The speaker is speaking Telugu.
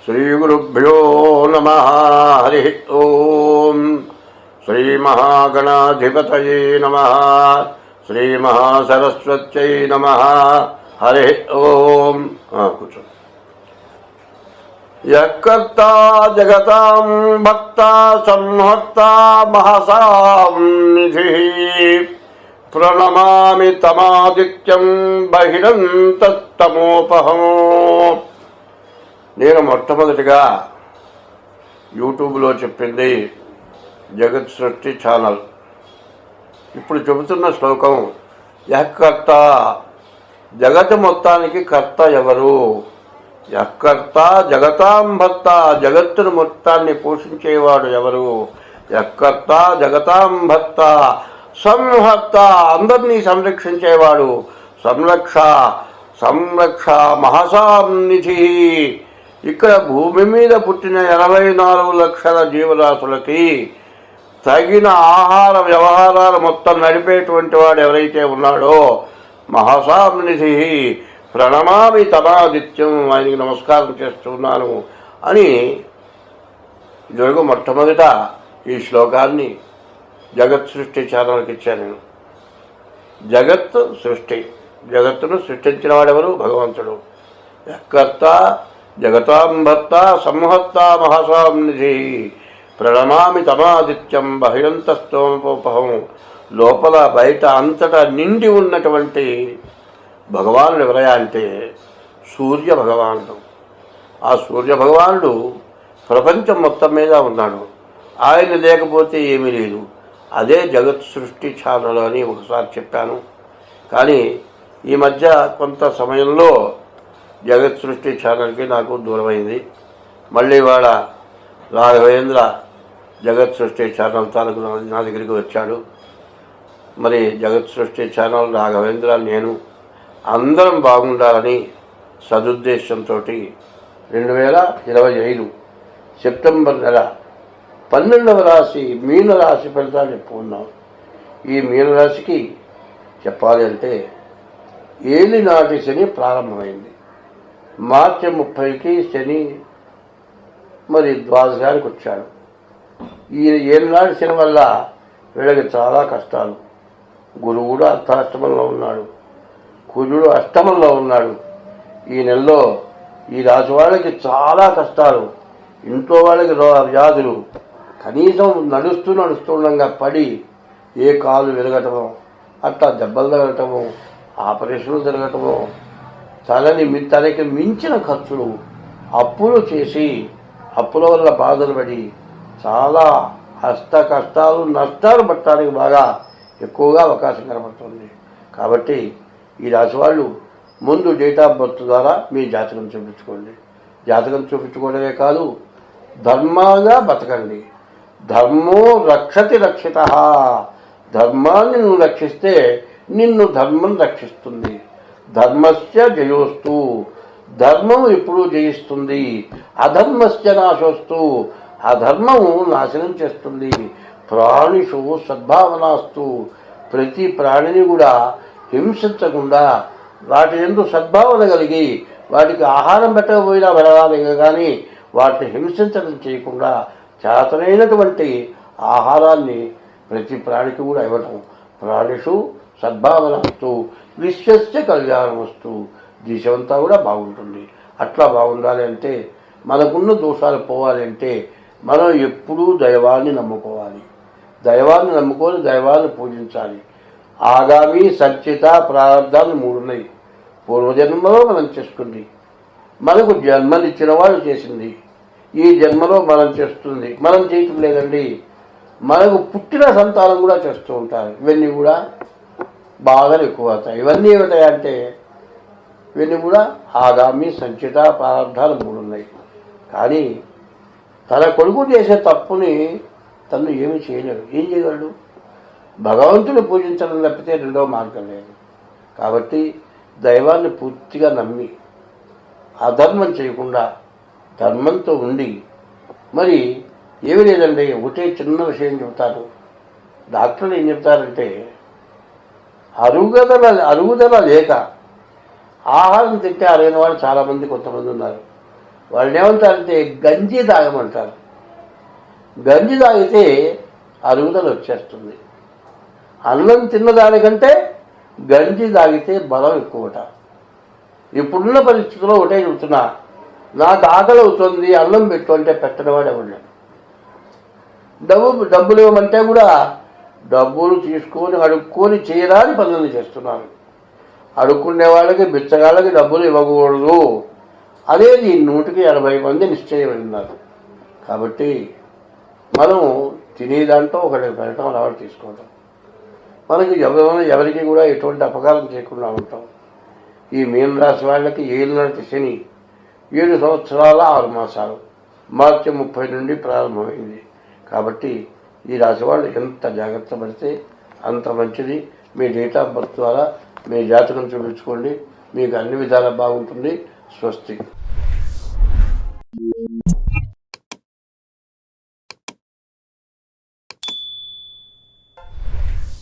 శ్రీగురుభ్యో నమః. హరి ఓం. శ్రీమహాగణాధిపతయే నమః. శ్రీమహాసరస్వత్యై నమః. హరి ఓం. కూర్చో. యకర్త జగతాం భక్త సంహర్త మహసాం నిధి ప్రణమామి తమాదిత్యం బహిరంతస్తమోపహం. నేను మొట్టమొదటిగా యూట్యూబ్లో చెప్పింది జగత్ సృష్టి ఛానల్. ఇప్పుడు చెబుతున్న శ్లోకం యకర్త, జగత్ మొత్తానికి కర్త ఎవరు? యకర్త జగతాం భర్త, జగత్తును మొత్తాన్ని పోషించేవాడు ఎవరు? యకర్త జగతాం భర్త సంహర్త, అందరినీ సంరక్షించేవాడు. సంరక్ష మహసాం నిధి. ఇక్కడ భూమి మీద పుట్టిన 84 లక్షల జీవరాశులకి తగిన ఆహార వ్యవహారాలు మొత్తం నడిపేటువంటి వాడు ఎవరైతే ఉన్నాడో మహసాం నిధి ప్రణమామి తమాదిత్యం, ఆయనకి నమస్కారం చేస్తున్నాను అని ఇదివరకు మొట్టమొదట ఈ శ్లోకాన్ని జగత్ సృష్టి ఛానల్కి ఇచ్చాను. నేను జగత్ సృష్టి, జగత్తును సృష్టించిన వాడెవరు? భగవంతుడు. యకర్త జగతాం భర్త సంహర్త మహసాం నిధి ప్రణమామి తమాదిత్యం బహిరంతస్తోమోపహం. లోపల బయట అంతటా నిండి ఉన్నటువంటి భగవానుడు ఎవరయ్యా అంటే సూర్య భగవానుడు. ఆ సూర్య భగవానుడు ప్రపంచం మొత్తం మీద ఉన్నాడు. ఆయన లేకపోతే ఏమీ లేదు. అదే జగత్ సృష్టి ఛానల్ అని ఒకసారి చెప్పాను. కానీ ఈ మధ్య కొంత సమయంలో జగత్ సృష్టి ఛానల్కి నాకు దూరమైంది. మళ్ళీ వాళ్ళ రాఘవేంద్ర జగత్ సృష్టి ఛానల్ తాలూకు నా దగ్గరికి వచ్చాడు. మరి జగత్ సృష్టి ఛానల్ రాఘవేంద్ర నేను అందరం బాగుండాలని సదుద్దేశంతో 2025 సెప్టెంబర్ నెల 12వ రాశి మీనరాశి ఫలితాలు చెప్పుకున్నాం. ఈ మీనరాశికి చెప్పాలి అంటే ఏలినాటి శని ప్రారంభమైంది. మార్చి 30కి శని మరి ద్వాదశానికి వచ్చాడు. ఈ ఏలినాటి శని వల్ల వీళ్ళకి చాలా కష్టాలు. గురువు కూడా అర్ధాష్టమంలో ఉన్నాడు, కుజుడు అష్టమంలో ఉన్నాడు. ఈ నెలలో ఈ రాశి వాళ్ళకి చాలా కష్టాలు. ఇంట్లో వాళ్ళకి వ్యాధులు. కనీసం నడుస్తుండగా పడి ఏ కాలు విరగటమో, అట్లా దెబ్బలు తగలటము, ఆపరేషన్లు జరగటము, తనకి మించిన ఖర్చులు, అప్పులు చేసి అప్పుల వల్ల బాధలు పడి చాలా కష్టాలు నష్టాలు పట్టడానికి బాగా ఎక్కువగా అవకాశం కనబడుతుంది. కాబట్టి ఈ రాశి వాళ్ళు ముందు డేట్ ఆఫ్ బర్త్ ద్వారా మీ జాతకం చూపించుకోండి. జాతకం చూపించుకోవడమే కాదు, ధర్మంగా బతకండి. ధర్మో రక్షతి రక్షిత. ధర్మాన్ని నువ్వు రక్షిస్తే నిన్ను ధర్మం రక్షిస్తుంది. ధర్మస్య జయోస్తు, ధర్మం ఎప్పుడూ జయిస్తుంది. అధర్మస్య నాశోస్తు, అధర్మము నాశనం చేస్తుంది. ప్రాణిషు సద్భావనాస్తు, ప్రతి ప్రాణిని కూడా హింసించకుండా వాటి యందు సద్భావన కలిగి వాటికి ఆహారం పెట్టకపోయినా వెళ్ళాలి, కానీ వాటిని హింసించడం చేయకుండా చేతనైనటువంటి ఆహారాన్ని ప్రతి ప్రాణికి కూడా ఇవ్వటం. ప్రాణిషు సద్భావనస్తు విశ్వస్య కళ్యాణమస్తు, దేశమంతా కూడా బాగుంటుంది. అట్లా బాగుండాలి అంటే, మనకున్న దోషాలు పోవాలి అంటే మనం ఎప్పుడూ దైవాన్ని నమ్ముకోవాలి. దైవాన్ని నమ్ముకొని దైవాన్ని పూజించాలి. ఆగామి సంచిత ప్రారంధాలు 3 ఉన్నాయి. పూర్వజన్మలో మనం చేసుకుంది, మనకు జన్మనిచ్చిన వాళ్ళు చేసింది, ఈ జన్మలో మనం చేస్తుంది. మనం చేయటం లేదండి, మనకు పుట్టిన సంతానం కూడా చేస్తూ ఉంటారు. ఇవన్నీ కూడా బాధలు ఎక్కువ అవుతాయి. ఇవన్నీ ఏమిటాయంటే ఇవన్నీ కూడా ఆగామి సంచిత ప్రారంధాలు 3 ఉన్నాయి. కానీ తన కొడుకు చేసే తప్పుని తను ఏమి చేయలేడు. ఏం చేయగలడు? భగవంతుని పూజించడం తప్పితే రెండవ మార్గం లేదు. కాబట్టి దైవాన్ని పూర్తిగా నమ్మి అధర్మం చేయకుండా ధర్మంతో ఉండి, మరి ఏమి లేదండి, ఒకటే చిన్న విషయం చెబుతాను. డాక్టర్లు ఏం చెప్తారంటే, అరుగుదల లేక ఆహారం తింటే అరైన వాళ్ళు చాలామంది కొంతమంది ఉన్నారు. వాళ్ళని ఏమంటారంటే గంజి తాగమంటారు. గంజి తాగితే అరుగుదల వచ్చేస్తుంది. అన్నం తిన్నదానికంటే గంజి తాగితే బలం ఎక్కువట. ఇప్పుడున్న పరిస్థితుల్లో ఒకటే చెబుతున్నా, నాకు ఆకలి అవుతుంది అన్నం పెట్టు అంటే పెట్టినవాడు ఎవరు. డబ్బులు ఇవ్వమంటే కూడా డబ్బులు తీసుకొని అడుక్కొని చేయరాని పనులు చేస్తున్నారు. అడుక్కునే వాళ్ళకి బిచ్చగాళ్ళకి డబ్బులు ఇవ్వకూడదు అనేది 180 మంది నిశ్చయమైనారు. కాబట్టి మనం తినేదాంట్లో ఒకటి పెట్టడం అలవాటు తీసుకోవటం, మనకి ఎవరికి కూడా ఎటువంటి అపకారం చేయకుండా ఉంటాం. ఈ మీనరాశి వాళ్ళకి ఏలినాటి శని 7 సంవత్సరాల 6 మాసాలు మార్చి 30 నుండి ప్రారంభమైంది. కాబట్టి ఈ రాశి వాళ్ళు ఎంత జాగ్రత్త పడితే అంత మంచిది. మీ డేట్ ఆఫ్ బర్త్ ద్వారా మీ జాతకం చూపించుకోండి, మీకు అన్ని విధాలా బాగుంటుంది. స్వస్తి.